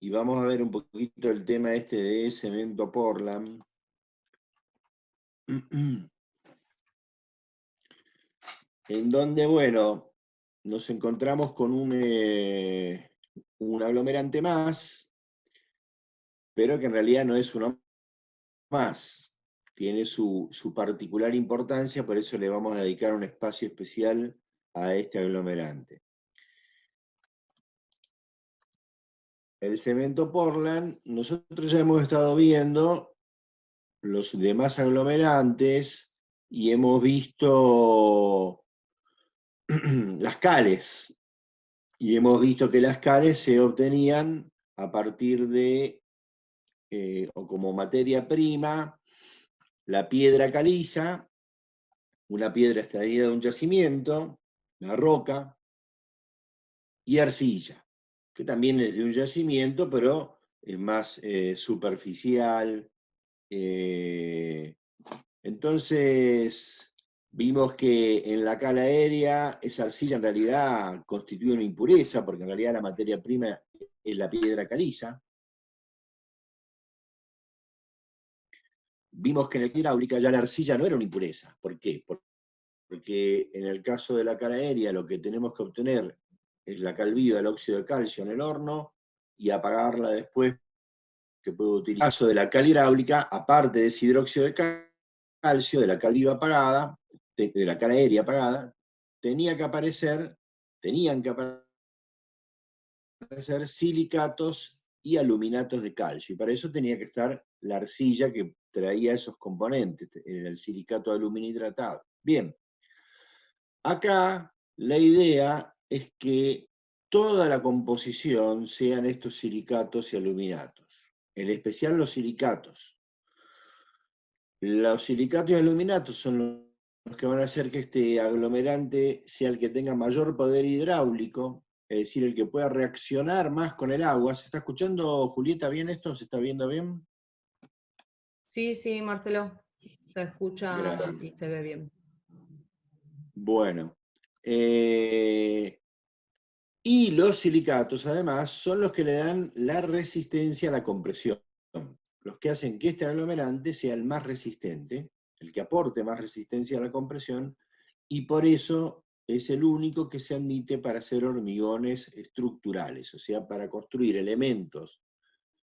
y vamos a ver un poquito el tema este de cemento Portland. En donde, bueno, nos encontramos con un aglomerante más, pero que en realidad no es uno más. Tiene su particular importancia, por eso le vamos a dedicar un espacio especial a este aglomerante. El cemento Portland, nosotros ya hemos estado viendo los demás aglomerantes y hemos visto las cales, y hemos visto que las cales se obtenían a partir de, o como materia prima, la piedra caliza, una piedra extraída de un yacimiento, la roca, y arcilla, que también es de un yacimiento, pero es más superficial. Entonces, vimos que en la cala aérea esa arcilla en realidad constituye una impureza, porque en realidad la materia prima es la piedra caliza. Vimos que en la hidráulica ya la arcilla no era una impureza. ¿Por qué? Porque en el caso de la cala aérea lo que tenemos que obtener es la cal viva, el óxido de calcio en el horno, y apagarla después. Se puede utilizar. En el caso de la cal hidráulica, aparte de ese hidróxido de calcio, de la cal viva apagada, de la cal aérea apagada, tenían que aparecer silicatos y aluminatos de calcio. Y para eso tenía que estar la arcilla que traía esos componentes, el silicato de aluminio hidratado. Bien, acá la idea es que toda la composición sean estos silicatos y aluminatos, en especial los silicatos. Los silicatos y aluminatos son los que van a hacer que este aglomerante sea el que tenga mayor poder hidráulico, es decir, el que pueda reaccionar más con el agua. ¿Se está escuchando, Julieta, bien esto? ¿Se está viendo bien? Sí, sí, Marcelo, se escucha Gracias. y se ve bien. Bueno. Y los silicatos, además, son los que le dan la resistencia a la compresión. Los que hacen que este aglomerante sea el más resistente, el que aporte más resistencia a la compresión, y por eso es el único que se admite para hacer hormigones estructurales, o sea, para construir elementos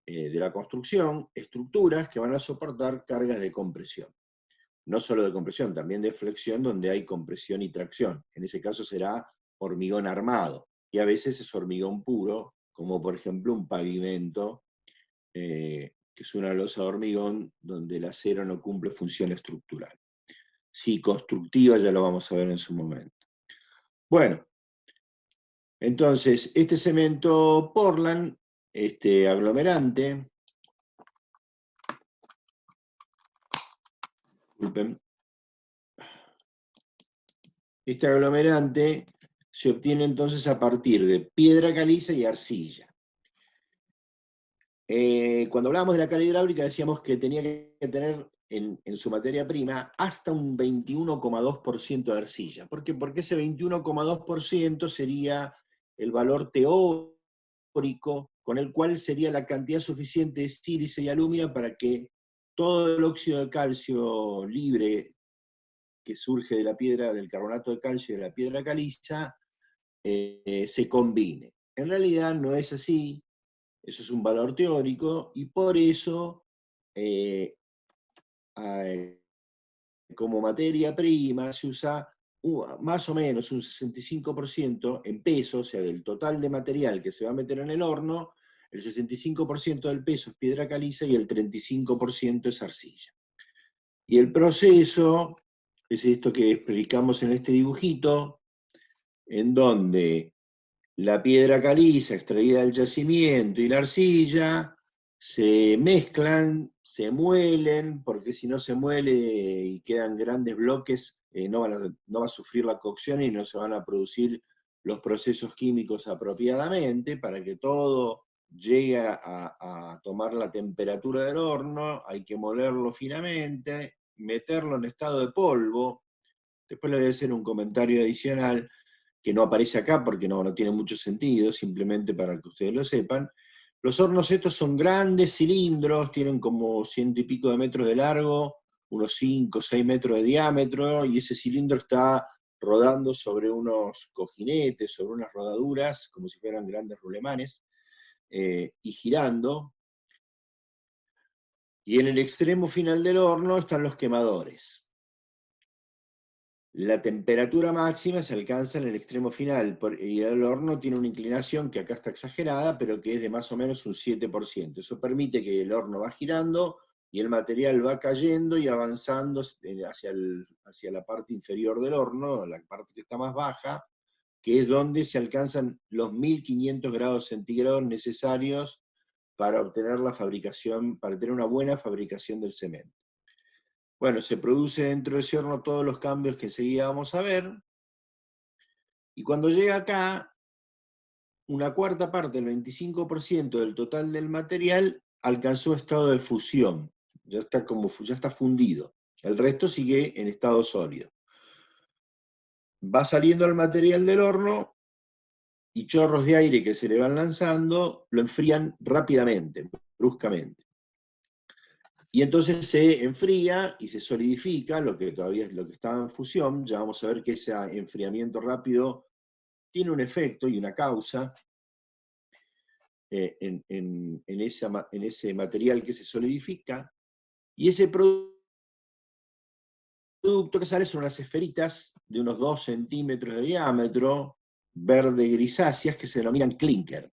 de la construcción, estructuras que van a soportar cargas de compresión. No solo de compresión, también de flexión, donde hay compresión y tracción. En ese caso será hormigón armado, y a veces es hormigón puro, como por ejemplo un pavimento, que es una losa de hormigón donde el acero no cumple función estructural. Sí, constructiva, ya lo vamos a ver en su momento. Bueno, entonces, este cemento Portland, este aglomerante, disculpen, este aglomerante se obtiene entonces a partir de piedra caliza y arcilla. Cuando hablábamos de la cal hidráulica decíamos que tenía que tener en su materia prima hasta un 21,2% de arcilla. ¿Por qué? Porque ese 21,2% sería el valor teórico con el cual sería la cantidad suficiente de sílice y alúmina para que todo el óxido de calcio libre que surge de la piedra, del carbonato de calcio y de la piedra caliza, se combine. En realidad no es así. Eso es un valor teórico, y por eso, como materia prima, se usa más o menos un 65% en peso, o sea, del total de material que se va a meter en el horno, el 65% del peso es piedra caliza y el 35% es arcilla. Y el proceso es esto que explicamos en este dibujito, en donde la piedra caliza extraída del yacimiento y la arcilla se mezclan, se muelen, porque si no se muele y quedan grandes bloques, no va a sufrir la cocción y no se van a producir los procesos químicos apropiadamente. Para que todo llegue a tomar la temperatura del horno, hay que molerlo finamente, meterlo en estado de polvo. Después le voy a hacer un comentario adicional que no aparece acá porque no tiene mucho sentido, simplemente para que ustedes lo sepan, Los hornos estos son grandes cilindros, tienen como 100 y pico de metros de largo, unos 5 o 6 metros de diámetro, y ese cilindro está rodando sobre unos cojinetes, sobre unas rodaduras, como si fueran grandes rulemanes, y girando. Y en el extremo final del horno están los quemadores. La temperatura máxima se alcanza en el extremo final, y el horno tiene una inclinación que acá está exagerada, pero que es de más o menos un 7%. Eso permite que el horno va girando y el material va cayendo y avanzando hacia la parte inferior del horno, la parte que está más baja, que es donde se alcanzan los 1500 grados centígrados necesarios para obtener la fabricación, para tener una buena fabricación del cemento. Bueno, se produce dentro de ese horno todos los cambios que enseguida vamos a ver, y cuando llega acá, una cuarta parte, el 25% del total del material, alcanzó estado de fusión, ya está fundido. El resto sigue en estado sólido. Va saliendo el material del horno, y chorros de aire que se le van lanzando lo enfrían rápidamente, bruscamente. Y entonces se enfría y se solidifica lo que todavía es lo que estaba en fusión. Ya vamos a ver que ese enfriamiento rápido tiene un efecto y una causa en ese material que se solidifica. Y ese producto que sale son unas esferitas de unos 2 centímetros de diámetro, verde grisáceas, que se denominan clinker.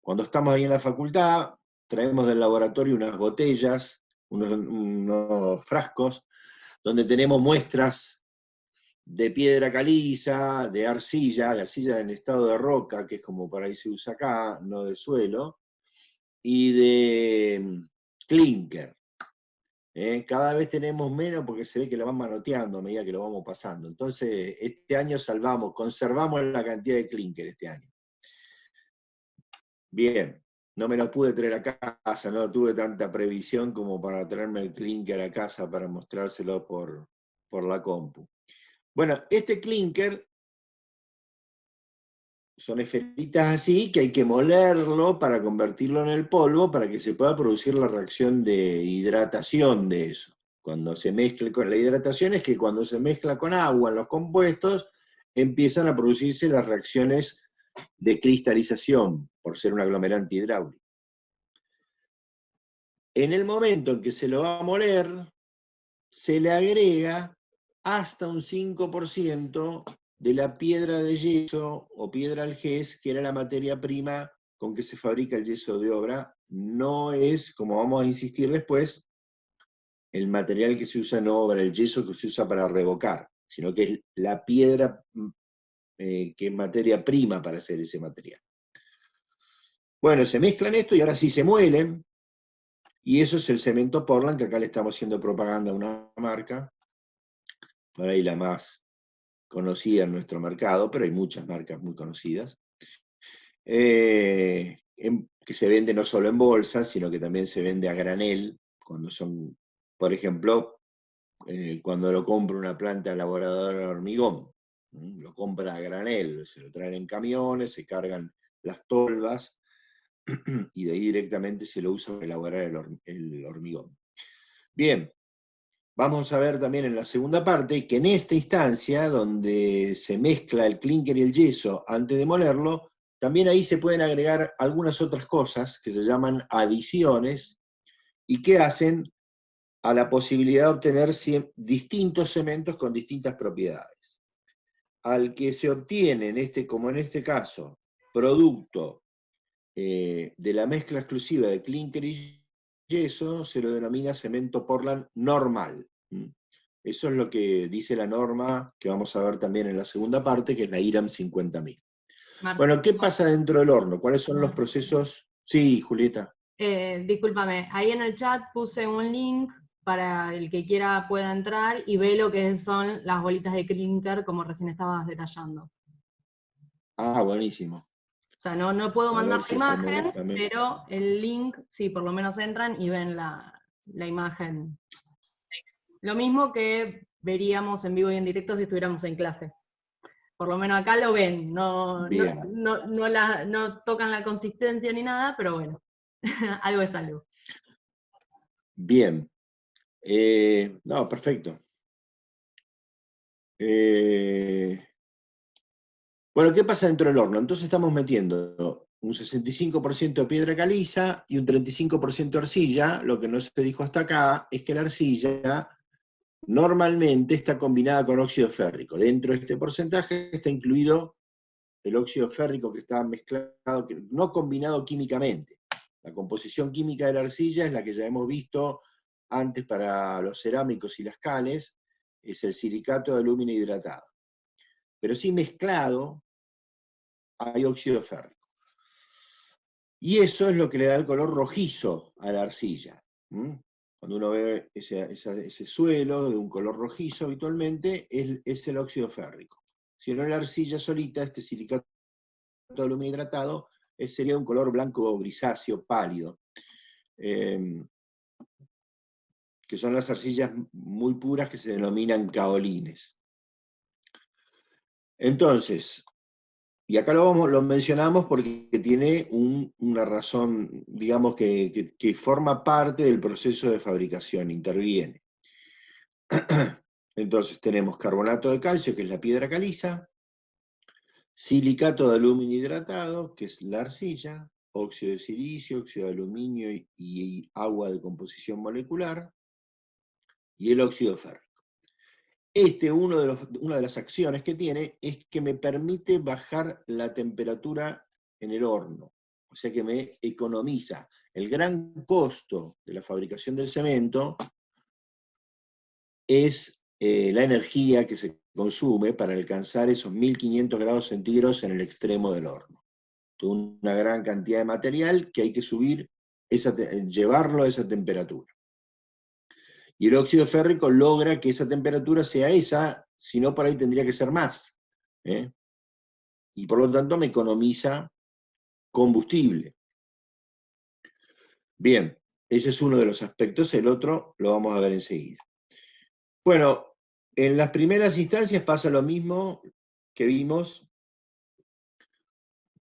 Cuando estamos ahí en la facultad, traemos del laboratorio unas botellas, unos frascos, donde tenemos muestras de piedra caliza, de arcilla en estado de roca, que es como por ahí se usa acá, no de suelo, y de clinker. Cada vez tenemos menos porque se ve que lo van manoteando a medida que lo vamos pasando. Entonces, este año conservamos la cantidad de clinker este año. Bien, no me lo pude traer a casa, no tuve tanta previsión como para traerme el clinker a casa para mostrárselo por la compu. Bueno, este clinker son esferitas así que hay que molerlo para convertirlo en el polvo para que se pueda producir la reacción de hidratación de eso. Cuando se mezcla con la hidratación es que cuando se mezcla con agua en los compuestos empiezan a producirse las reacciones de cristalización por ser un aglomerante hidráulico. En el momento en que se lo va a moler, se le agrega hasta un 5% de la piedra de yeso o piedra algés, que era la materia prima con que se fabrica el yeso de obra. No es, como vamos a insistir después, el material que se usa en obra, el yeso que se usa para revocar, sino que es la piedra que es materia prima para hacer ese material. Bueno, se mezclan esto y ahora sí se muelen, y eso es el cemento Portland, que acá le estamos haciendo propaganda a una marca, por ahí la más conocida en nuestro mercado, pero hay muchas marcas muy conocidas, que se vende no solo en bolsas, sino que también se vende a granel, cuando son, por ejemplo, cuando lo compra una planta elaboradora de hormigón, lo compra a granel, se lo traen en camiones, se cargan las tolvas, y de ahí directamente se lo usa para elaborar el hormigón. Bien, vamos a ver también en la segunda parte que en esta instancia, donde se mezcla el clinker y el yeso antes de molerlo, también ahí se pueden agregar algunas otras cosas que se llaman adiciones y que hacen a la posibilidad de obtener distintos cementos con distintas propiedades. Al que se obtiene, como en este caso, producto de la mezcla exclusiva de clinker y yeso, se lo denomina cemento Portland normal. Eso es lo que dice la norma que vamos a ver también en la segunda parte, que es la IRAM 50.000. Bueno, ¿qué pasa dentro del horno? ¿Cuáles son los procesos? Sí, Julieta. Discúlpame, ahí en el chat puse un link para el que quiera pueda entrar y ve lo que son las bolitas de clinker, como recién estabas detallando. Ah, buenísimo. O sea, no puedo mandar la imagen, también. pero el link, sí, por lo menos entran y ven la imagen. Lo mismo que veríamos en vivo y en directo si estuviéramos en clase. Por lo menos acá lo ven, no tocan la consistencia ni nada, pero bueno. Algo es algo. Bien. No, perfecto. Bueno, ¿qué pasa dentro del horno? Entonces estamos metiendo un 65% de piedra caliza y un 35% de arcilla. Lo que no se dijo hasta acá es que la arcilla normalmente está combinada con óxido férrico. Dentro de este porcentaje está incluido el óxido férrico que está mezclado, no combinado químicamente. La composición química de la arcilla es la que ya hemos visto antes para los cerámicos y las cales, es el silicato de alumina hidratado. Pero sí mezclado hay óxido férrico. Y eso es lo que le da el color rojizo a la arcilla. Cuando uno ve ese suelo de un color rojizo habitualmente, es el óxido férrico. Si no, la arcilla solita, este silicato de alumina hidratado, sería un color blanco o grisáceo, pálido. Que son las arcillas muy puras que se denominan caolines. Entonces, y acá lo mencionamos porque tiene una razón, digamos, que forma parte del proceso de fabricación, interviene. Entonces tenemos carbonato de calcio, que es la piedra caliza, silicato de aluminio hidratado, que es la arcilla, óxido de silicio, óxido de aluminio y agua de composición molecular, y el óxido férrico. Una de las acciones que tiene es que me permite bajar la temperatura en el horno, o sea que me economiza. El gran costo de la fabricación del cemento es la energía que se consume para alcanzar esos 1500 grados centígrados en el extremo del horno. Una gran cantidad de material que hay que subir, llevarlo a esa temperatura. Y el óxido férrico logra que esa temperatura sea esa, si no por ahí tendría que ser más. Y por lo tanto me economiza combustible. Bien, ese es uno de los aspectos, el otro lo vamos a ver enseguida. Bueno, en las primeras instancias pasa lo mismo que vimos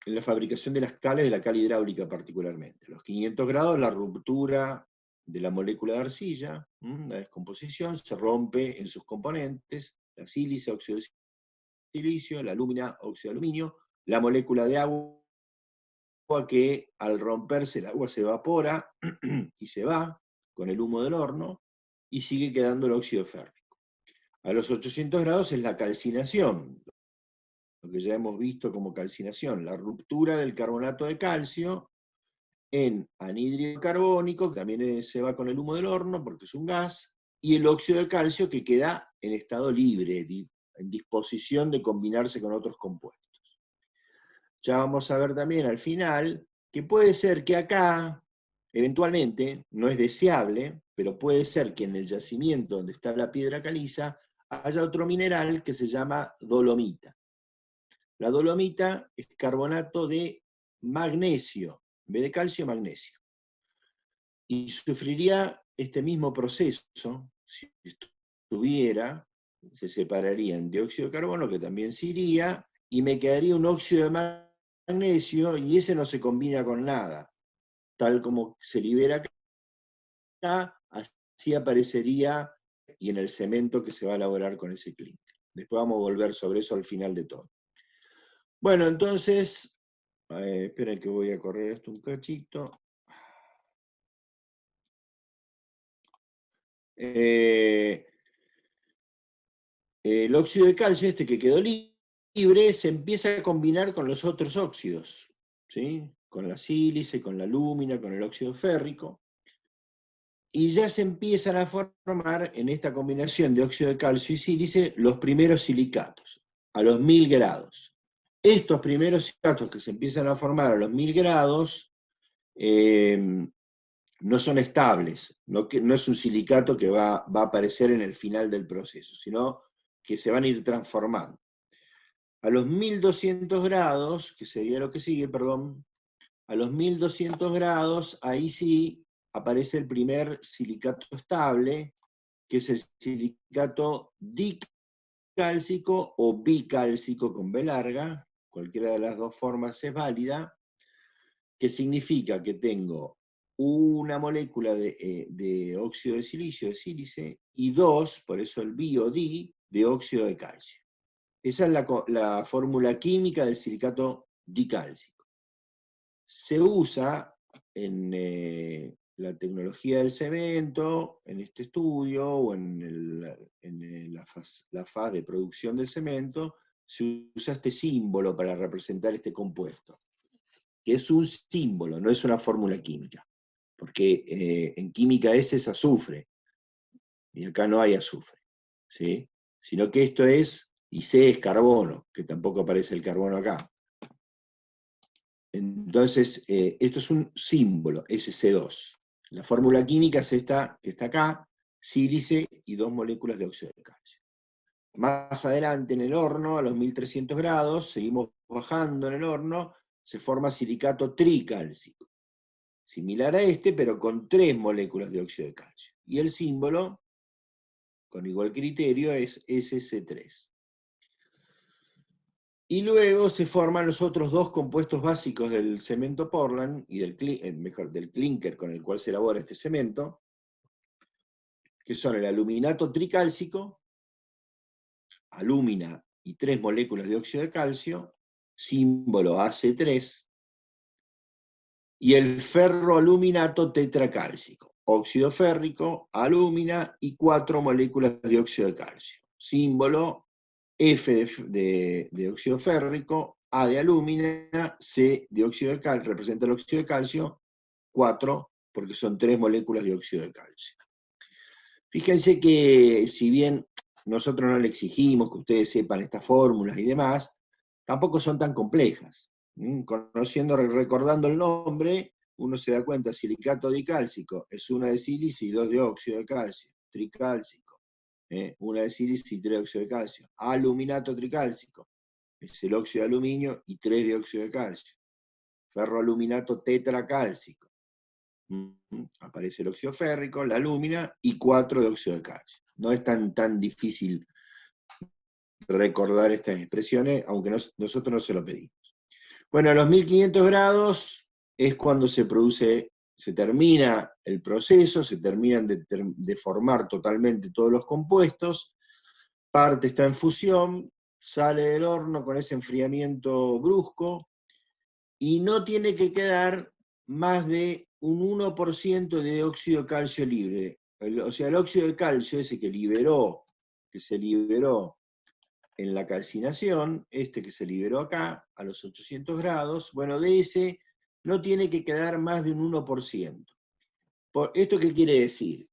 en la fabricación de las cales, de la cal hidráulica particularmente. A los 500 grados, la ruptura de la molécula de arcilla, la descomposición, se rompe en sus componentes, la sílice, óxido de silicio, la alúmina, óxido de aluminio, la molécula de agua que al romperse el agua se evapora y se va con el humo del horno y sigue quedando el óxido férrico. A los 800 grados es la calcinación, lo que ya hemos visto como calcinación, la ruptura del carbonato de calcio en anhídrido carbónico, que también se va con el humo del horno porque es un gas, y el óxido de calcio que queda en estado libre, en disposición de combinarse con otros compuestos. Ya vamos a ver también al final que puede ser que acá, eventualmente, no es deseable, pero puede ser que en el yacimiento donde está la piedra caliza haya otro mineral que se llama dolomita. La dolomita es carbonato de magnesio, en vez de calcio, magnesio. Y sufriría este mismo proceso si estuviera, se separaría en dióxido de carbono, que también se iría, y me quedaría un óxido de magnesio, y ese no se combina con nada. Tal como se libera acá, así aparecería y en el cemento que se va a elaborar con ese clínica. Después vamos a volver sobre eso al final de todo. Bueno, entonces, esperen que voy a correr esto un cachito. El óxido de calcio, este que quedó libre, se empieza a combinar con los otros óxidos, ¿sí? Con la sílice, con la alúmina, con el óxido férrico, y ya se empiezan a formar en esta combinación de óxido de calcio y sílice los primeros silicatos, a los 1000 grados. Estos primeros silicatos que se empiezan a formar a los 1000 grados no son estables, no es un silicato que va a aparecer en el final del proceso, sino que se van a ir transformando. A los 1200 grados, que sería lo que sigue, perdón, a los 1200 grados, ahí sí aparece el primer silicato estable, que es el silicato dicálcico o bicálcico con B larga, cualquiera de las dos formas es válida, que significa que tengo una molécula de óxido de silicio, de sílice, y 2, por eso el BiO-Di, de óxido de calcio. Esa es la fórmula química del silicato dicálcico. Se usa en la tecnología del cemento, en este estudio, o en la fase de producción del cemento, se usa este símbolo para representar este compuesto, que es un símbolo, no es una fórmula química, porque en química ese es azufre, y acá no hay azufre, ¿sí? Sino que esto es, y C es carbono, que tampoco aparece el carbono acá. Entonces, esto es un símbolo, SC2. La fórmula química es esta, que está acá, sílice y 2 moléculas de óxido de calcio. Más adelante en el horno, a los 1300 grados, seguimos bajando en el horno, se forma silicato tricálcico. Similar a este, pero con 3 moléculas de óxido de calcio. Y el símbolo, con igual criterio, es SC3. Y luego se forman los otros 2 compuestos básicos del cemento Portland y del clinker con el cual se elabora este cemento, que son el aluminato tricálcico, alúmina y 3 moléculas de óxido de calcio, símbolo AC3, y el ferroaluminato tetracálcico, óxido férrico, alúmina y 4 moléculas de óxido de calcio, símbolo F de óxido férrico, A de alúmina, C de óxido de calcio, representa el óxido de calcio, 4, porque son 3 moléculas de óxido de calcio. Fíjense que si bien nosotros no le exigimos que ustedes sepan estas fórmulas y demás, tampoco son tan complejas. Conociendo, recordando el nombre, uno se da cuenta, silicato dicálcico es 1 de sílice y 2 de óxido de calcio, tricálcico. 1 de sílice y 3 de óxido de calcio. Aluminato tricálcico es el óxido de aluminio y 3 de óxido de calcio. Ferroaluminato tetracálcico. Aparece el óxido férrico, la alúmina y 4 de óxido de calcio. No es tan difícil recordar estas expresiones, aunque nosotros no se lo pedimos. Bueno, a los 1500 grados es cuando se termina el proceso, se terminan de formar totalmente todos los compuestos, parte está en fusión, sale del horno con ese enfriamiento brusco, y no tiene que quedar más de un 1% de óxido de calcio libre. O sea, el óxido de calcio, ese que se liberó en la calcinación, este que se liberó acá, a los 800 grados, bueno, de ese no tiene que quedar más de un 1%. ¿Esto qué quiere decir?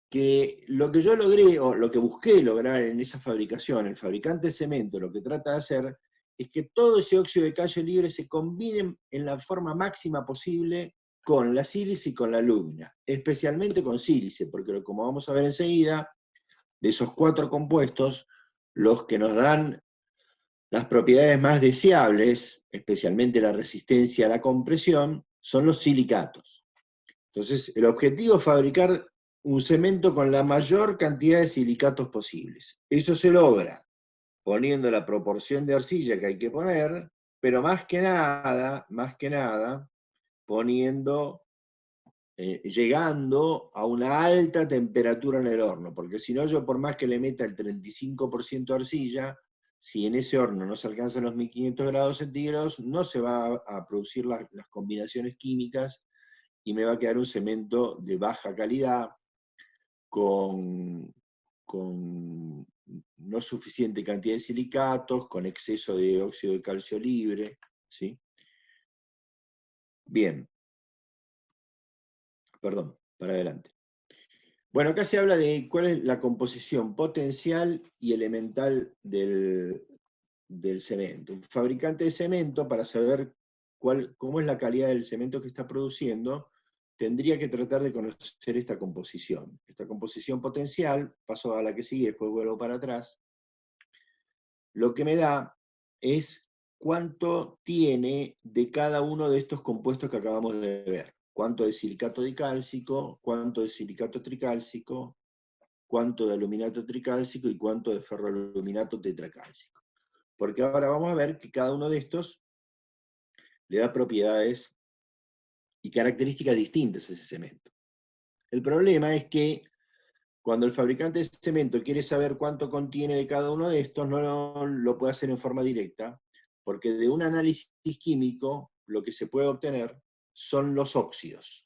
Que lo que yo logré, o lo que busqué lograr en esa fabricación, el fabricante de cemento, lo que trata de hacer, es que todo ese óxido de calcio libre se combine en la forma máxima posible con la sílice y con la alúmina, especialmente con sílice, porque como vamos a ver enseguida, de esos 4 compuestos, los que nos dan las propiedades más deseables, especialmente la resistencia a la compresión, son los silicatos. Entonces, el objetivo es fabricar un cemento con la mayor cantidad de silicatos posibles. Eso se logra poniendo la proporción de arcilla que hay que poner, pero más que nada, llegando a una alta temperatura en el horno, porque si no, yo por más que le meta el 35% de arcilla, si en ese horno no se alcanzan los 1500 grados centígrados, no se va a producir las combinaciones químicas y me va a quedar un cemento de baja calidad, con no suficiente cantidad de silicatos, con exceso de óxido de calcio libre, ¿sí? Bien. Perdón, para adelante. Bueno, acá se habla de cuál es la composición potencial y elemental del cemento. Un fabricante de cemento, para saber cómo es la calidad del cemento que está produciendo, tendría que tratar de conocer esta composición. Esta composición potencial, paso a la que sigue, después vuelvo para atrás, lo que me da es cuánto tiene de cada uno de estos compuestos que acabamos de ver. Cuánto de silicato dicálcico, cuánto de silicato tricálcico, cuánto de aluminato tricálcico y cuánto de ferroaluminato tetracálcico. Porque ahora vamos a ver que cada uno de estos le da propiedades y características distintas a ese cemento. El problema es que cuando el fabricante de cemento quiere saber cuánto contiene de cada uno de estos, no lo puede hacer en forma directa, porque de un análisis químico lo que se puede obtener son los óxidos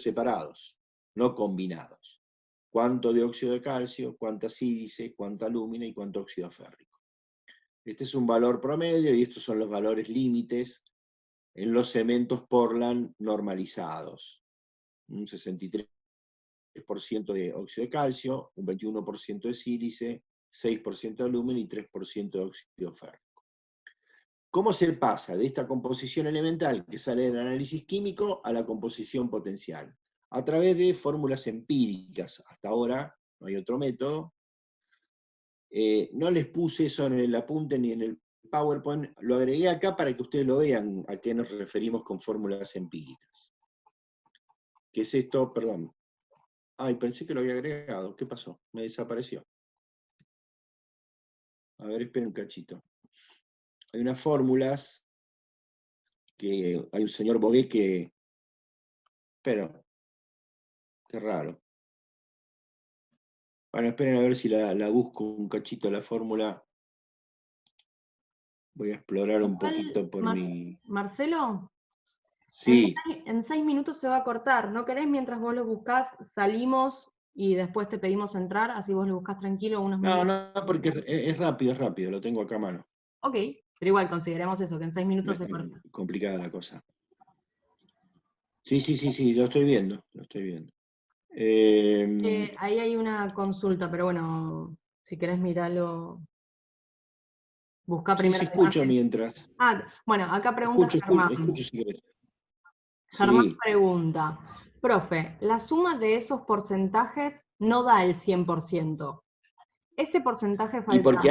separados, no combinados. Cuánto dióxido de calcio, cuánta sílice, cuánta alúmina y cuánto óxido férrico. Este es un valor promedio y estos son los valores límites en los cementos Portland normalizados. Un 63% de óxido de calcio, un 21% de sílice, 6% de alúmina y 3% de óxido férrico. ¿Cómo se pasa de esta composición elemental que sale del análisis químico a la composición potencial? A través de fórmulas empíricas. Hasta ahora no hay otro método. No les puse eso en el apunte ni en el PowerPoint, lo agregué acá para que ustedes lo vean a qué nos referimos con fórmulas empíricas. ¿Qué es esto? Perdón. Ay, pensé que lo había agregado. ¿Qué pasó? Me desapareció. A ver, esperen un cachito. Hay unas fórmulas que hay un señor Bogué que... Pero, qué raro. Bueno, esperen a ver si la busco un cachito la fórmula. Voy a explorar un poquito por mi... Marcelo, Sí. en 6 minutos se va a cortar. ¿No querés mientras vos lo buscás, salimos y después te pedimos entrar, así vos lo buscás tranquilo unos minutos? No, porque es rápido, lo tengo acá a mano. Ok, pero igual consideremos eso, que en 6 No minutos es se tan corta. complicada la cosa. Sí, lo estoy viendo, Ahí hay una consulta, pero bueno, si querés mirarlo, busca primero sí, la escucho imagen. mientras. Bueno, acá pregunta Germán. Escucho si querés. Germán Sí. pregunta, profe, la suma de esos porcentajes no da el 100%. Ese porcentaje Y porque faltante.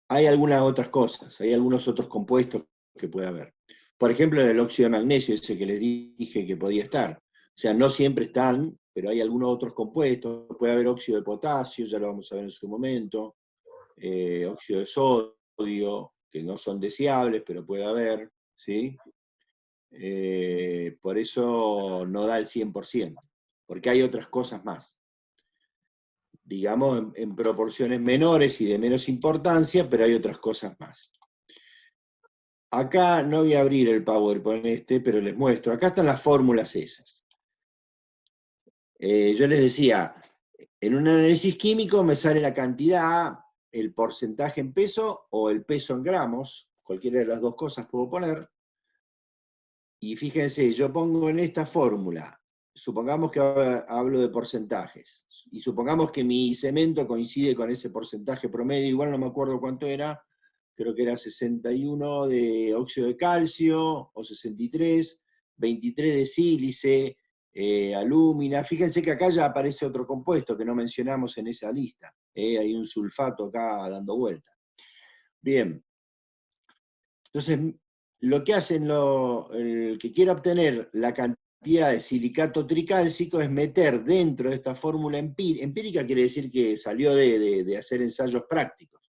hay algunas otras cosas, hay algunos otros compuestos que puede haber. Por ejemplo, el óxido de magnesio, ese que les dije que podía estar. O sea, no siempre están, pero hay algunos otros compuestos. Puede haber óxido de potasio, ya lo vamos a ver en su momento. Óxido de sodio, que no son deseables, pero puede haber, ¿sí? Por eso no da el 100%, porque hay otras cosas más. Digamos, en proporciones menores y de menos importancia, pero hay otras cosas más. Acá no voy a abrir el PowerPoint pero les muestro. Acá están las fórmulas esas. Yo les decía, en un análisis químico me sale la cantidad, el porcentaje en peso o el peso en gramos, cualquiera de las dos cosas puedo poner. Y fíjense, yo pongo en esta fórmula, supongamos que hablo de porcentajes, y supongamos que mi cemento coincide con ese porcentaje promedio, igual no me acuerdo cuánto era, creo que era 61 de óxido de calcio, o 63, 23 de sílice, alúmina. Fíjense que acá ya aparece otro compuesto que no mencionamos en esa lista. Hay un sulfato acá dando vuelta. Bien. Entonces, lo que hacen el que quiera obtener la cantidad de silicato tricálcico es meter dentro de esta fórmula empírica, quiere decir que salió de hacer ensayos prácticos.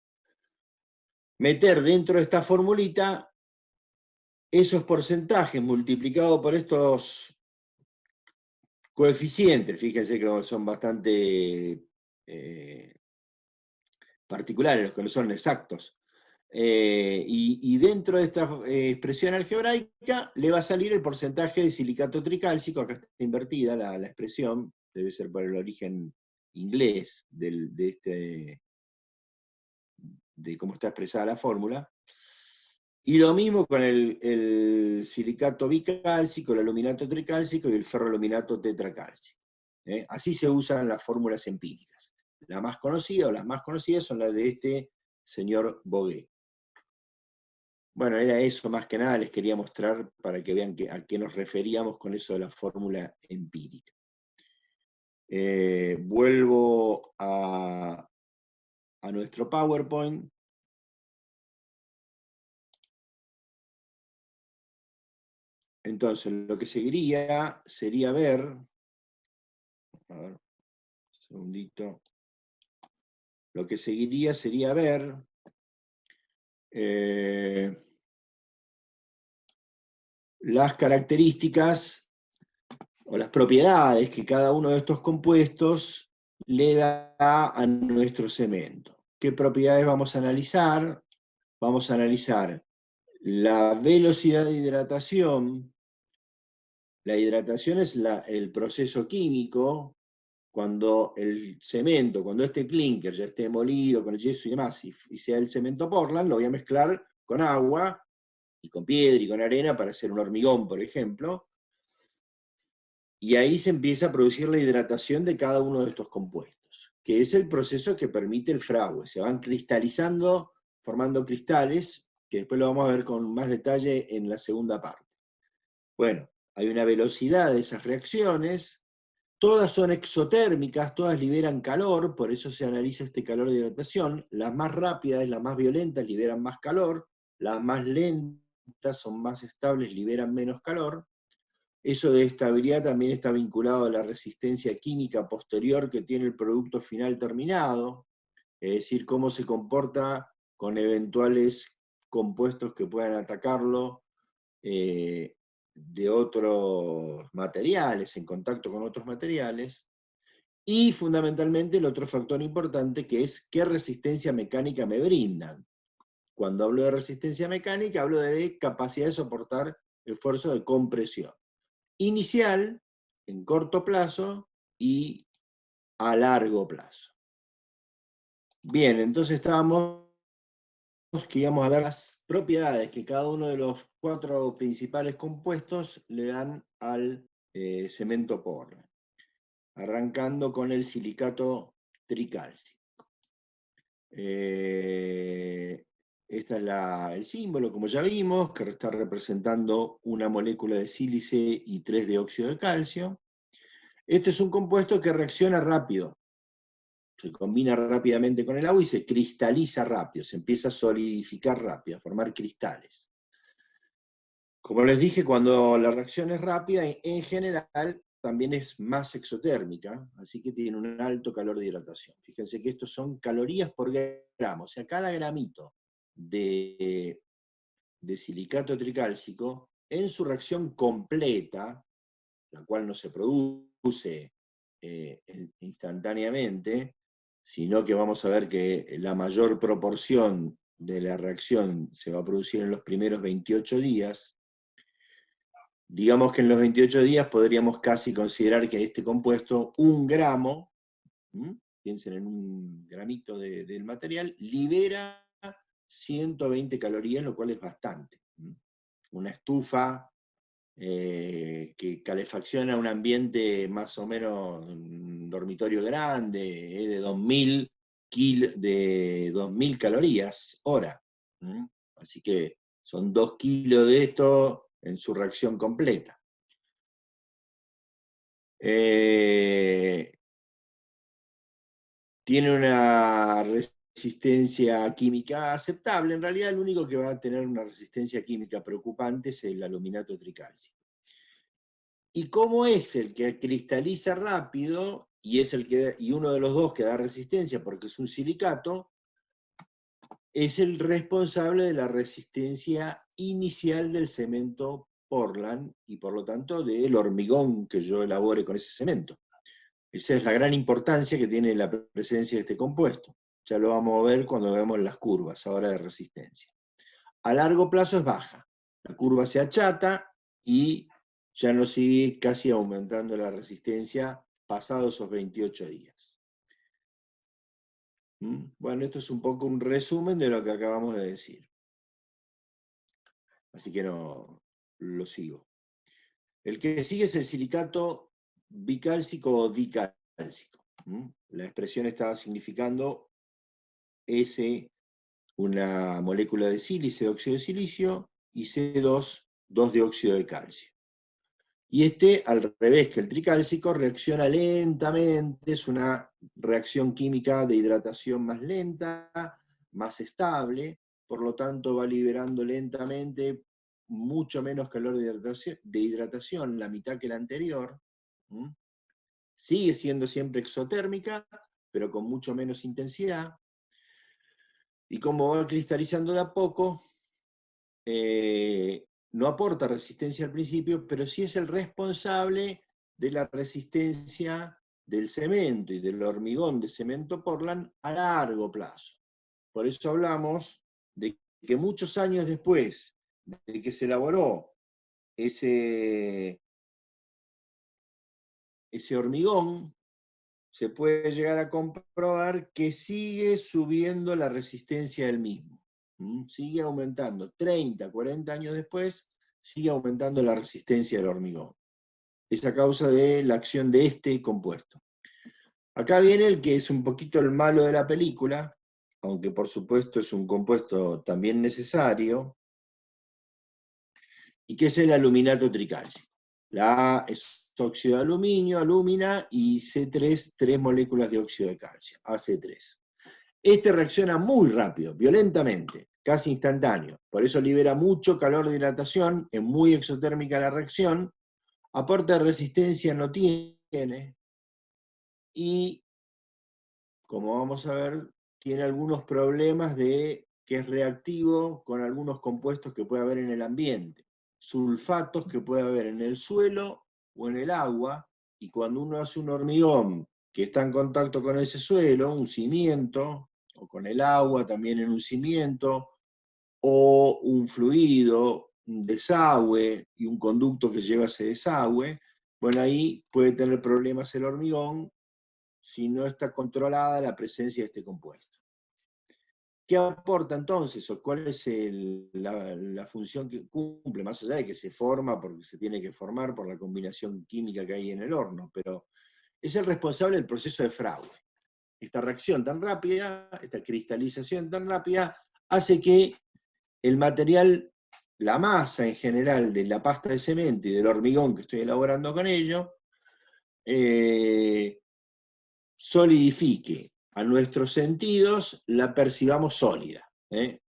Meter dentro de esta formulita esos porcentajes multiplicados por estos coeficientes, fíjense que son bastante particulares, los que no son exactos. Y dentro de esta expresión algebraica le va a salir el porcentaje de silicato tricálcico, acá está invertida la expresión, debe ser por el origen inglés de cómo está expresada la fórmula. Y lo mismo con el silicato bicálcico, el aluminato tricálcico y el ferroaluminato tetracálcico. Así se usan las fórmulas empíricas. La más conocida o las más conocidas son las de este señor Bogué. Bueno, era eso más que nada, les quería mostrar para que vean a qué nos referíamos con eso de la fórmula empírica. Vuelvo a nuestro PowerPoint. Entonces, lo que seguiría sería ver, a ver, un segundito, lo que seguiría sería ver las características o las propiedades que cada uno de estos compuestos le da a nuestro cemento. ¿Qué propiedades vamos a analizar? Vamos a analizar la velocidad de hidratación. La hidratación es el proceso químico cuando el cemento, cuando este clinker ya esté molido con el yeso y demás, y sea el cemento Portland, lo voy a mezclar con agua y con piedra y con arena para hacer un hormigón, por ejemplo, y ahí se empieza a producir la hidratación de cada uno de estos compuestos, que es el proceso que permite el fragüe. Se van cristalizando, formando cristales, que después lo vamos a ver con más detalle en la segunda parte. Bueno, hay una velocidad de esas reacciones, todas son exotérmicas, todas liberan calor, por eso se analiza este calor de hidratación. Las más rápidas, las más violentas, liberan más calor, las más lentas son más estables, liberan menos calor. Eso de estabilidad también está vinculado a la resistencia química posterior que tiene el producto final terminado, es decir, cómo se comporta con eventuales compuestos que puedan atacarlo de otros materiales, en contacto con otros materiales, y fundamentalmente el otro factor importante que es qué resistencia mecánica me brindan. Cuando hablo de resistencia mecánica, hablo de capacidad de soportar esfuerzo de compresión. Inicial, en corto plazo y a largo plazo. Bien, entonces estábamos que íbamos a ver las propiedades que cada uno de los 4 principales compuestos le dan al cemento Portland. Arrancando con el silicato tricálcico. Este es el símbolo, como ya vimos, que está representando una molécula de sílice y 3 de óxido de calcio. Este es un compuesto que reacciona rápido, se combina rápidamente con el agua y se cristaliza rápido, se empieza a solidificar rápido, a formar cristales. Como les dije, cuando la reacción es rápida, en general también es más exotérmica, así que tiene un alto calor de hidratación. Fíjense que estos son calorías por gramo, o sea, cada gramito de silicato tricálcico, en su reacción completa, la cual no se produce instantáneamente, sino que vamos a ver que la mayor proporción de la reacción se va a producir en los primeros 28 días. Digamos que en los 28 días podríamos casi considerar que este compuesto, 1 gramo, piensen en un gramito del material, libera 120 calorías, lo cual es bastante. Una estufa que calefacciona un ambiente más o menos, un dormitorio grande, de 2000 calorías hora. Así que son 2 kilos de esto en su reacción completa. Tiene una resistencia química aceptable. En realidad el único que va a tener una resistencia química preocupante es el aluminato tricálcico. Y como es el que cristaliza rápido, y uno de los dos que da resistencia porque es un silicato, es el responsable de la resistencia inicial del cemento Portland, y por lo tanto del hormigón que yo elabore con ese cemento. Esa es la gran importancia que tiene la presencia de este compuesto. Ya lo vamos a ver cuando veamos las curvas ahora de resistencia. A largo plazo es baja. La curva se achata y ya no sigue casi aumentando la resistencia pasados esos 28 días. Bueno, esto es un poco un resumen de lo que acabamos de decir. Así que no lo sigo. El que sigue es el silicato bicálcico o dicálcico. La expresión estaba significando S, una molécula de sílice, de óxido de silicio, y C2, 2 de óxido de calcio. Y este, al revés que el tricálcico, reacciona lentamente, es una reacción química de hidratación más lenta, más estable, por lo tanto va liberando lentamente mucho menos calor de hidratación, la mitad que la anterior. Sigue siendo siempre exotérmica, pero con mucho menos intensidad. Y como va cristalizando de a poco, no aporta resistencia al principio, pero sí es el responsable de la resistencia del cemento y del hormigón de cemento Portland a largo plazo. Por eso hablamos de que muchos años después de que se elaboró ese hormigón, se puede llegar a comprobar que sigue subiendo la resistencia del mismo. Sigue aumentando. 30, 40 años después, sigue aumentando la resistencia del hormigón. Es a causa de la acción de este compuesto. Acá viene el que es un poquito el malo de la película, aunque por supuesto es un compuesto también necesario, y que es el aluminato tricálcico. La A es óxido de aluminio, alúmina, y C3, 3 moléculas de óxido de calcio, AC3. Este reacciona muy rápido, violentamente, casi instantáneo. Por eso libera mucho calor de hidratación, es muy exotérmica la reacción, aporte de resistencia no tiene, y, como vamos a ver, tiene algunos problemas de que es reactivo con algunos compuestos que puede haber en el ambiente, sulfatos que puede haber en el suelo o en el agua, y cuando uno hace un hormigón que está en contacto con ese suelo, un cimiento, o con el agua también en un cimiento, o un fluido, un desagüe y un conducto que lleva ese desagüe, bueno, ahí puede tener problemas el hormigón si no está controlada la presencia de este compuesto. ¿Qué aporta entonces? ¿O cuál es la función que cumple? Más allá de que se forma porque se tiene que formar por la combinación química que hay en el horno, pero es el responsable del proceso de fraude. Esta reacción tan rápida, esta cristalización tan rápida, hace que el material, la masa en general de la pasta de cemento y del hormigón que estoy elaborando con ello, solidifique. A nuestros sentidos la percibamos sólida.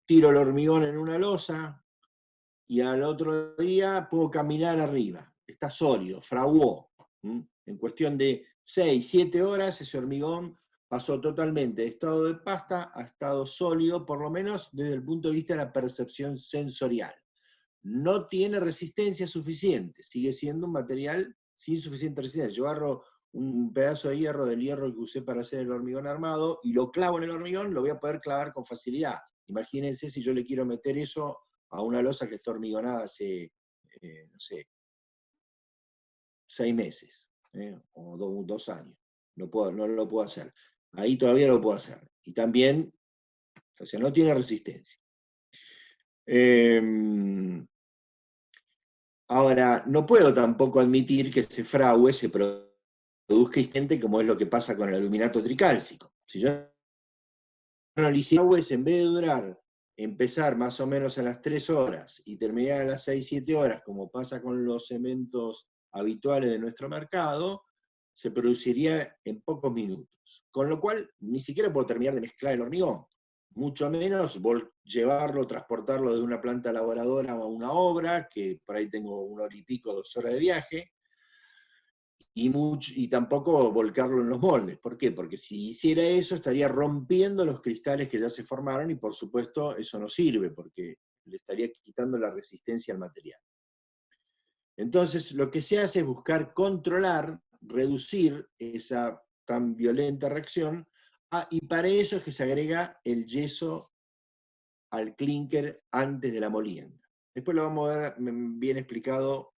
Tiro el hormigón en una losa y al otro día puedo caminar arriba. Está sólido, fraguó. En cuestión de 6, 7 horas ese hormigón pasó totalmente de estado de pasta a estado sólido, por lo menos desde el punto de vista de la percepción sensorial. No tiene resistencia suficiente, sigue siendo un material sin suficiente resistencia. Yo agarro un pedazo de hierro, del hierro que usé para hacer el hormigón armado, y lo clavo en el hormigón, lo voy a poder clavar con facilidad. Imagínense si yo le quiero meter eso a una losa que está hormigonada hace, no sé, 6 meses, o 2 años. No lo puedo hacer. Ahí todavía lo puedo hacer. Y también, o sea, no tiene resistencia. Ahora, no puedo tampoco admitir que ese fraude se produzca instante como es lo que pasa con el aluminato tricálcico. Si yo analicé fraudes, en vez de durar, empezar más o menos a las 3 horas y terminar a las 6, 7 horas, como pasa con los cementos habituales de nuestro mercado, se produciría en pocos minutos. Con lo cual, ni siquiera puedo terminar de mezclar el hormigón. Mucho menos llevarlo, transportarlo de una planta elaboradora a una obra, que por ahí tengo 1 hora y pico, 2 horas de viaje, y tampoco volcarlo en los moldes. ¿Por qué? Porque si hiciera eso estaría rompiendo los cristales que ya se formaron, y por supuesto eso no sirve, porque le estaría quitando la resistencia al material. Entonces lo que se hace es buscar controlar, reducir esa tan violenta reacción, y para eso es que se agrega el yeso al clínker antes de la molienda. Después lo vamos a ver bien explicado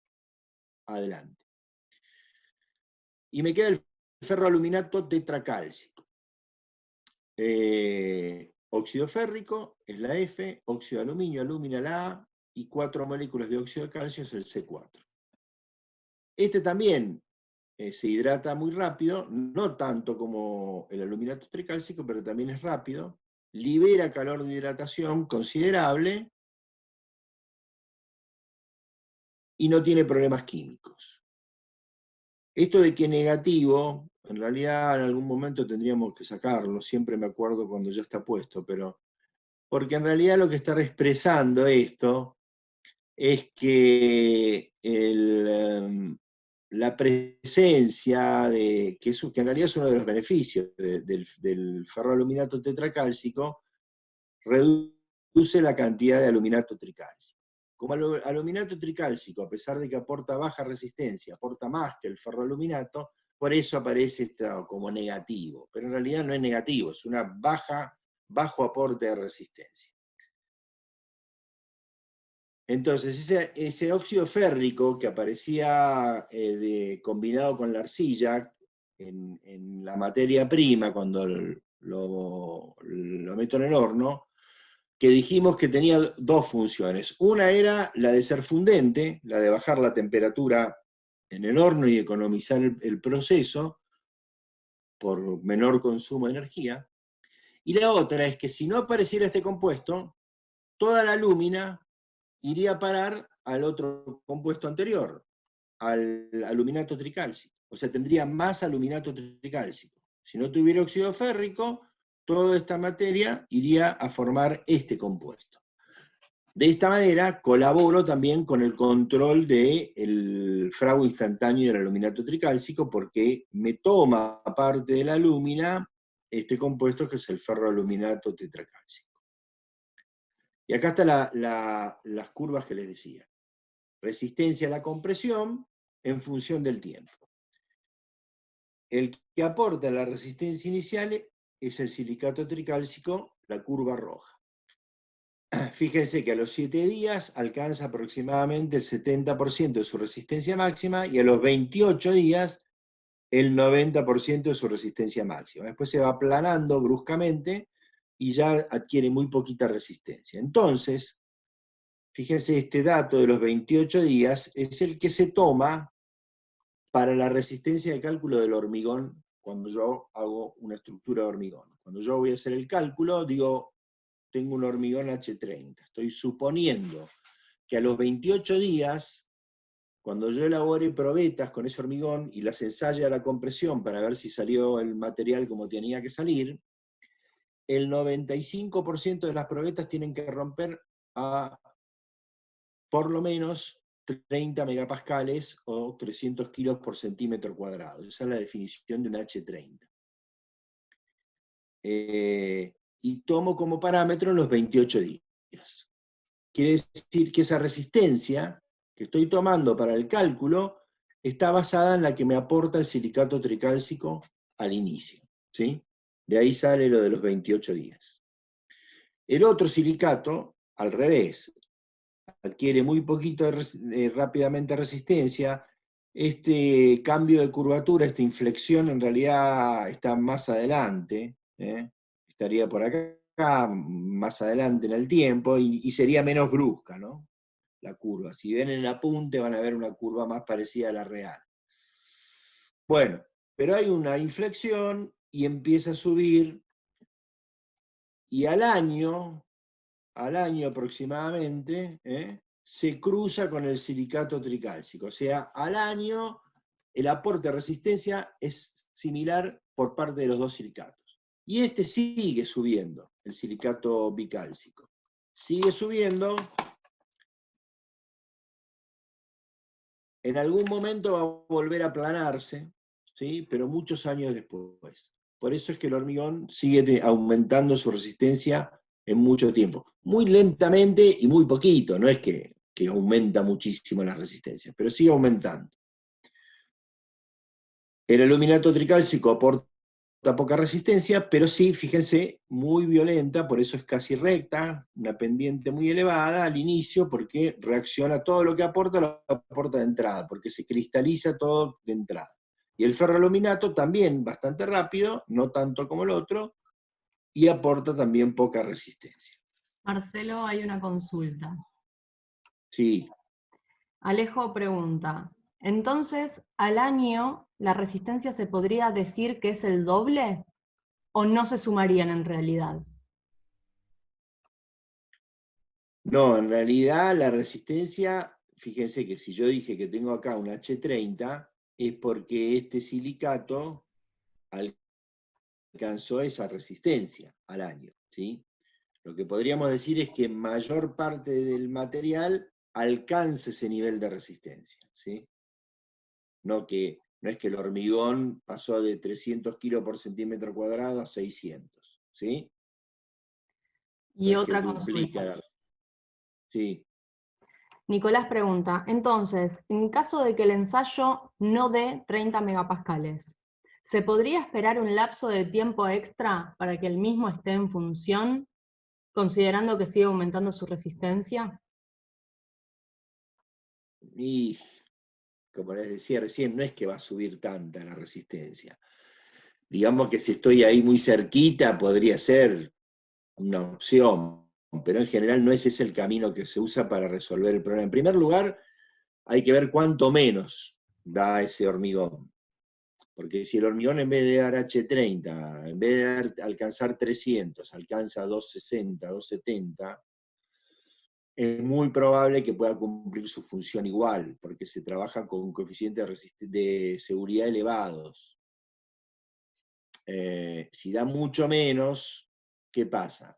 adelante. Y me queda el ferroaluminato tetracálcico. Óxido férrico es la F, óxido de aluminio, alúmina la A, y 4 moléculas de óxido de calcio es el C4. Este también se hidrata muy rápido, no tanto como el aluminato tricálcico, pero también es rápido, libera calor de hidratación considerable y no tiene problemas químicos. Esto de que negativo, en realidad en algún momento tendríamos que sacarlo, siempre me acuerdo cuando ya está puesto, pero porque en realidad lo que está expresando esto es que la presencia de, que en realidad es uno de los beneficios del ferroaluminato tetracálcico, reduce la cantidad de aluminato tricálcico. Como aluminato tricálcico, a pesar de que aporta baja resistencia, aporta más que el ferroaluminato, por eso aparece esto como negativo. Pero en realidad no es negativo, es una bajo aporte de resistencia. Entonces, ese óxido férrico que aparecía combinado con la arcilla en la materia prima cuando lo meto en el horno, que dijimos que tenía dos funciones. Una era la de ser fundente, la de bajar la temperatura en el horno y economizar el proceso por menor consumo de energía. Y la otra es que si no apareciera este compuesto, toda la lúmina iría a parar al otro compuesto anterior, al aluminato tricálcico. O sea, tendría más aluminato tricálcico. Si no tuviera óxido férrico, toda esta materia iría a formar este compuesto. De esta manera colaboro también con el control del fragua instantáneo del aluminato tricálcico porque me toma parte de la lúmina este compuesto que es el ferroaluminato tetracálcico. Y acá están las curvas que les decía. Resistencia a la compresión en función del tiempo. El que aporta la resistencia inicial es el silicato tricálcico, la curva roja. Fíjense que a los 7 días alcanza aproximadamente el 70% de su resistencia máxima y a los 28 días el 90% de su resistencia máxima. Después se va aplanando bruscamente y ya adquiere muy poquita resistencia. Entonces, fíjense, este dato de los 28 días es el que se toma para la resistencia de cálculo del hormigón cuando yo hago una estructura de hormigón. Cuando yo voy a hacer el cálculo, digo, tengo un hormigón H30. Estoy suponiendo que a los 28 días, cuando yo elabore probetas con ese hormigón y las ensaye a la compresión para ver si salió el material como tenía que salir, el 95% de las probetas tienen que romper a por lo menos 30 megapascales o 300 kilos por centímetro cuadrado. Esa es la definición de un H30. Y tomo como parámetro los 28 días. Quiere decir que esa resistencia que estoy tomando para el cálculo está basada en la que me aporta el silicato tricálcico al inicio. ¿Sí? De ahí sale lo de los 28 días. El otro silicato, al revés, adquiere muy poquito rápidamente resistencia. Este cambio de curvatura, esta inflexión en realidad está más adelante, estaría por acá, más adelante en el tiempo, y sería menos brusca, ¿no? La curva. Si ven en el apunte van a ver una curva más parecida a la real. Bueno, pero hay una inflexión y empieza a subir, y al año aproximadamente, se cruza con el silicato tricálcico. O sea, al año el aporte de resistencia es similar por parte de los dos silicatos. Y este sigue subiendo, el silicato bicálcico. Sigue subiendo. En algún momento va a volver a aplanarse, ¿sí? Pero muchos años después. Por eso es que el hormigón sigue aumentando su resistencia en mucho tiempo. Muy lentamente y muy poquito, no es que aumenta muchísimo la resistencia, pero sigue aumentando. El aluminato tricálcico aporta poca resistencia, pero sí, fíjense, muy violenta, por eso es casi recta, una pendiente muy elevada al inicio, porque reacciona todo lo que aporta, lo aporta de entrada, porque se cristaliza todo de entrada. Y el ferroaluminato también bastante rápido, no tanto como el otro, y aporta también poca resistencia. Marcelo, hay una consulta. Sí. Alejo pregunta, entonces, ¿al año la resistencia se podría decir que es el doble o no se sumarían en realidad? No, en realidad la resistencia, fíjense que si yo dije que tengo acá un H30, es porque este silicato alcanzó esa resistencia al año, ¿sí? Lo que podríamos decir es que mayor parte del material alcanza ese nivel de resistencia, ¿sí? No es que el hormigón pasó de 300 kilos por centímetro cuadrado a 600, ¿sí? Y No es que otra duplica consulta. sí. Nicolás pregunta, entonces, en caso de que el ensayo no dé 30 megapascales, ¿se podría esperar un lapso de tiempo extra para que el mismo esté en función, considerando que sigue aumentando su resistencia? Y, como les decía recién, no es que va a subir tanta la resistencia. Digamos que si estoy ahí muy cerquita, podría ser una opción, pero en general no ese es el camino que se usa para resolver el problema. En primer lugar, hay que ver cuánto menos da ese hormigón. Porque si el hormigón en vez de dar H30, en vez de alcanzar 300, alcanza 260, 270, es muy probable que pueda cumplir su función igual, porque se trabaja con coeficientes de seguridad elevados. Si da mucho menos, ¿qué pasa?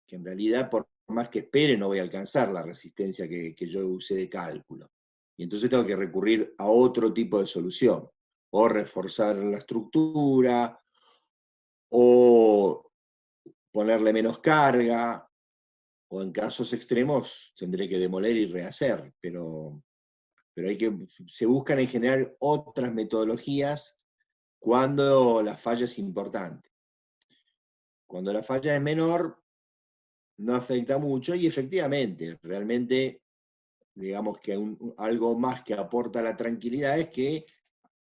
Que en realidad, por más que espere, no voy a alcanzar la resistencia que yo usé de cálculo. Y entonces tengo que recurrir a otro tipo de solución, o reforzar la estructura, o ponerle menos carga, o en casos extremos tendré que demoler y rehacer, pero se buscan en general otras metodologías cuando la falla es importante. Cuando la falla es menor, no afecta mucho y efectivamente, realmente, digamos que algo más que aporta la tranquilidad es que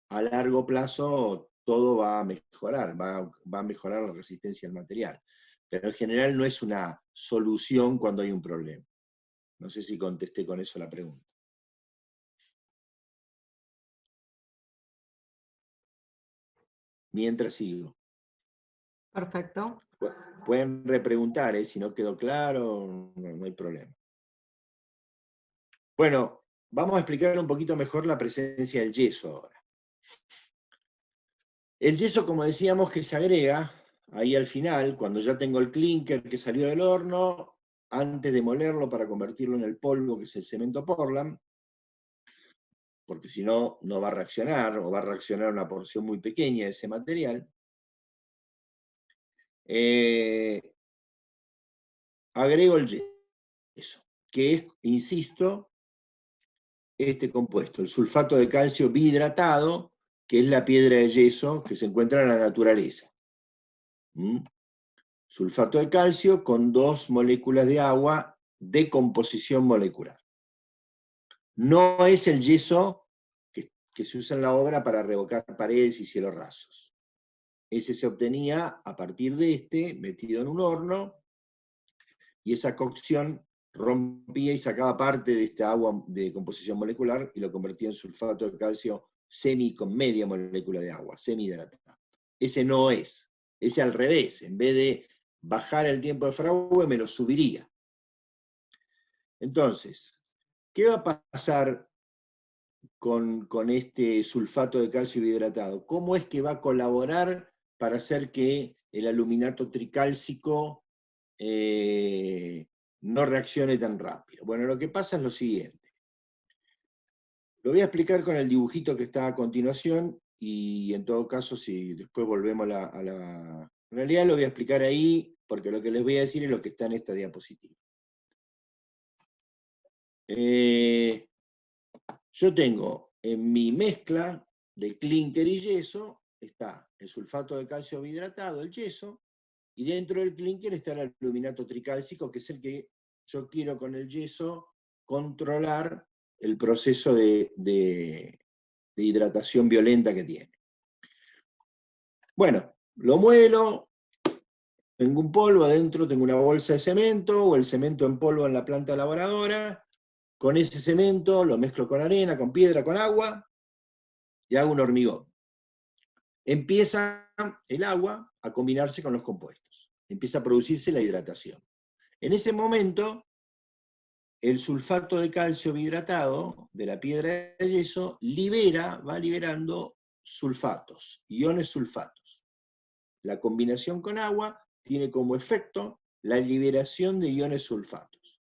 a largo plazo todo va a mejorar, va a mejorar la resistencia al material. Pero en general no es una solución cuando hay un problema. No sé si contesté con eso la pregunta. Mientras sigo. Perfecto. Pueden repreguntar, si no quedó claro, no hay problema. Bueno, vamos a explicar un poquito mejor la presencia del yeso ahora. El yeso, como decíamos, que se agrega ahí al final, cuando ya tengo el clinker que salió del horno, antes de molerlo para convertirlo en el polvo, que es el cemento Portland, porque si no, no va a reaccionar, o va a reaccionar una porción muy pequeña de ese material. Agrego el yeso, que es, insisto, este compuesto, el sulfato de calcio bihidratado, que es la piedra de yeso que se encuentra en la naturaleza. Sulfato de calcio con 2 moléculas de agua de composición molecular. No es el yeso que se usa en la obra para revocar paredes y cielos rasos. Ese se obtenía a partir de metido en un horno, y esa cocción rompía y sacaba parte de esta agua de composición molecular y lo convertía en sulfato de calcio con media molécula de agua, semihidratado. Ese no es, ese al revés, en vez de bajar el tiempo de fragua, me lo subiría. Entonces, ¿qué va a pasar con este sulfato de calcio hidratado? ¿Cómo es que va a colaborar para hacer que el aluminato tricálcico no reaccione tan rápido? Bueno, lo que pasa es lo siguiente. Lo voy a explicar con el dibujito que está a continuación, y en todo caso, si después volvemos a la realidad, lo voy a explicar ahí, porque lo que les voy a decir es lo que está en esta diapositiva. Yo tengo en mi mezcla de clínker y yeso, está el sulfato de calcio bihidratado, el yeso, y dentro del clínker está el aluminato tricálcico, que es el que yo quiero con el yeso controlar el proceso de hidratación violenta que tiene. Bueno, lo muelo, tengo un polvo, adentro tengo una bolsa de cemento, o el cemento en polvo en la planta elaboradora. Con ese cemento lo mezclo con arena, con piedra, con agua, y hago un hormigón. Empieza el agua a combinarse con los compuestos. Empieza a producirse la hidratación. En ese momento, el sulfato de calcio bihidratado de la piedra de yeso va liberando sulfatos, iones sulfatos. La combinación con agua tiene como efecto la liberación de iones sulfatos.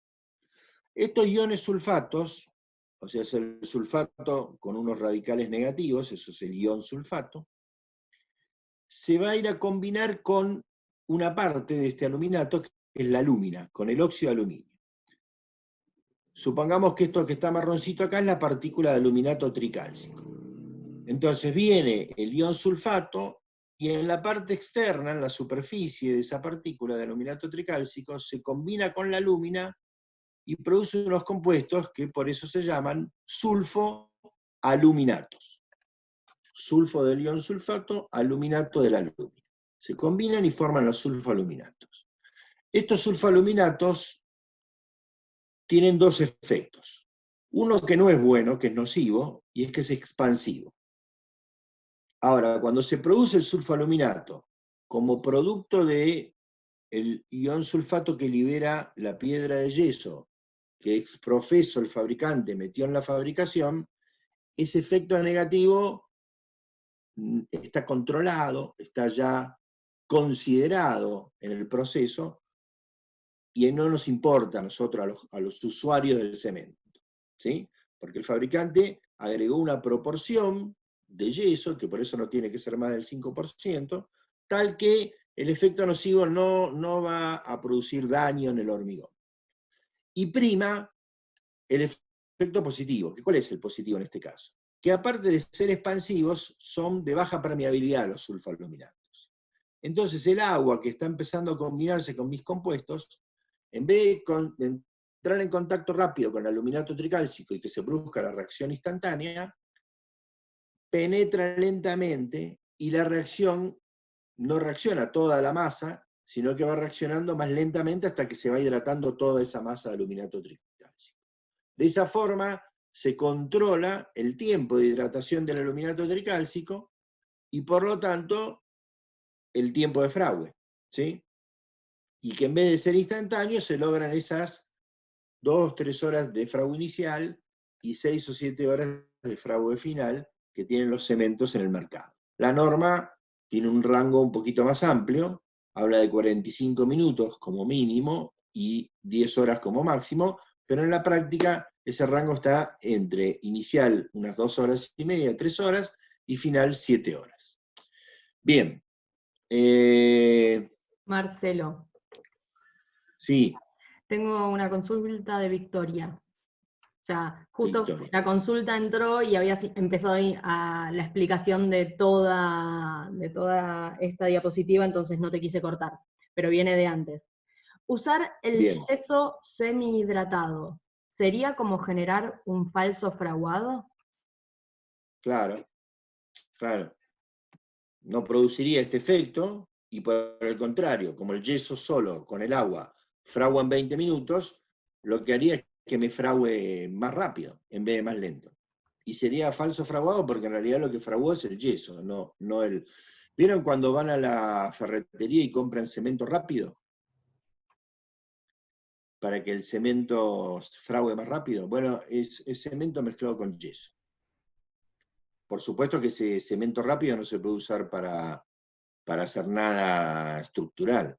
Estos iones sulfatos, o sea, es el sulfato con unos radicales negativos, eso es el ion sulfato, se va a ir a combinar con una parte de este aluminato, que es la alúmina, con el óxido de aluminio. Supongamos que esto que está marroncito acá es la partícula de aluminato tricálcico. Entonces viene el ion sulfato y en la parte externa, en la superficie de esa partícula de aluminato tricálcico, se combina con la alúmina y produce unos compuestos que por eso se llaman sulfoaluminatos. Sulfo del ion sulfato, aluminato de la alúmina. Se combinan y forman los sulfoaluminatos. Estos sulfoaluminatos tienen dos efectos. Uno que no es bueno, que es nocivo, y es que es expansivo. Ahora, cuando se produce el sulfoaluminato como producto del ion sulfato que libera la piedra de yeso, que ex profeso el fabricante metió en la fabricación, ese efecto negativo está controlado, está ya considerado en el proceso, y no nos importa a nosotros, a los usuarios del cemento, ¿sí? Porque el fabricante agregó una proporción de yeso, que por eso no tiene que ser más del 5%, tal que el efecto nocivo no va a producir daño en el hormigón. Y prima el efecto positivo. ¿Cuál es el positivo en este caso? Que aparte de ser expansivos, son de baja permeabilidad los sulfoaluminatos. Entonces el agua que está empezando a combinarse con mis compuestos, en vez de entrar en contacto rápido con el aluminato tricálcico y que se produzca la reacción instantánea, penetra lentamente y la reacción no reacciona toda la masa, sino que va reaccionando más lentamente hasta que se va hidratando toda esa masa de aluminato tricálcico. De esa forma se controla el tiempo de hidratación del aluminato tricálcico y por lo tanto el tiempo de fragüe, ¿sí? Y que en vez de ser instantáneo se logran esas 2 o 3 horas de fragüe inicial y 6 o 7 horas de fragüe final que tienen los cementos en el mercado. La norma tiene un rango un poquito más amplio, habla de 45 minutos como mínimo y 10 horas como máximo, pero en la práctica ese rango está entre inicial unas 2 horas y media, 3 horas, y final 7 horas. Bien. Marcelo. Sí. Tengo una consulta de Victoria. O sea, justo Victoria. la consulta entró y había empezado ahí a la explicación de toda esta diapositiva, entonces no te quise cortar, pero viene de antes. Usar el Bien. yeso semihidratado, ¿sería como generar un falso fraguado? Claro, claro. No produciría este efecto, y por el contrario, como el yeso solo con el agua fragua en 20 minutos, lo que haría es que me frague más rápido en vez de más lento. Y sería falso fraguado porque en realidad lo que fraguó es el yeso, no el... ¿Vieron cuando van a la ferretería y compran cemento rápido? Para que el cemento frague más rápido. Bueno, es cemento mezclado con yeso. Por supuesto que ese cemento rápido no se puede usar para hacer nada estructural.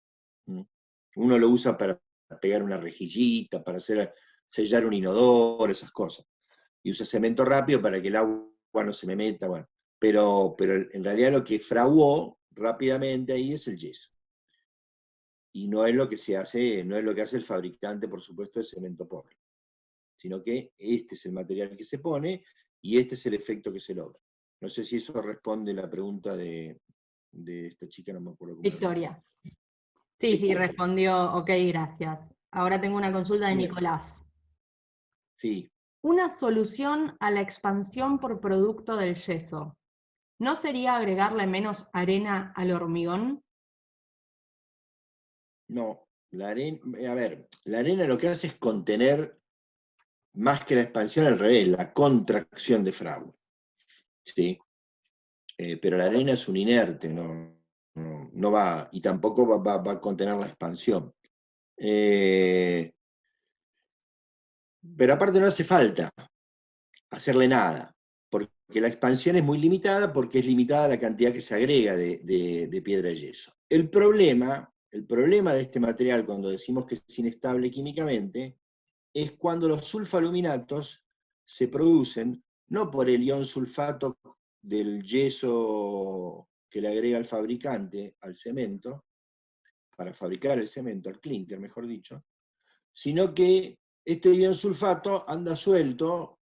Uno lo usa para pegar una rejillita, para sellar un inodoro, esas cosas. Y usa cemento rápido para que el agua no se me meta, bueno. Pero en realidad lo que fraguó rápidamente ahí es el yeso. Y no es lo que se hace, no es lo que hace el fabricante, por supuesto, de cemento pobre. Sino que este es el material que se pone y este es el efecto que se logra. No sé si eso responde la pregunta de esta chica, no me acuerdo cómo era. Victoria. Sí, respondió, ok, gracias. Ahora tengo una consulta de Bien. Nicolás. Sí. Una solución a la expansión por producto del yeso, ¿no sería agregarle menos arena al hormigón? No, la arena, a ver, la arena lo que hace es contener más que la expansión, al revés, la contracción de fragua. ¿Sí? Pero la arena es un inerte, no va, y tampoco va a contener la expansión. Pero aparte no hace falta hacerle nada, porque la expansión es muy limitada, porque es limitada la cantidad que se agrega de piedra de yeso. El problema de este material, cuando decimos que es inestable químicamente, es cuando los sulfoaluminatos se producen no por el ion sulfato del yeso que le agrega el fabricante al cemento, para fabricar el cemento, al clinker, mejor dicho, sino que este ion sulfato anda suelto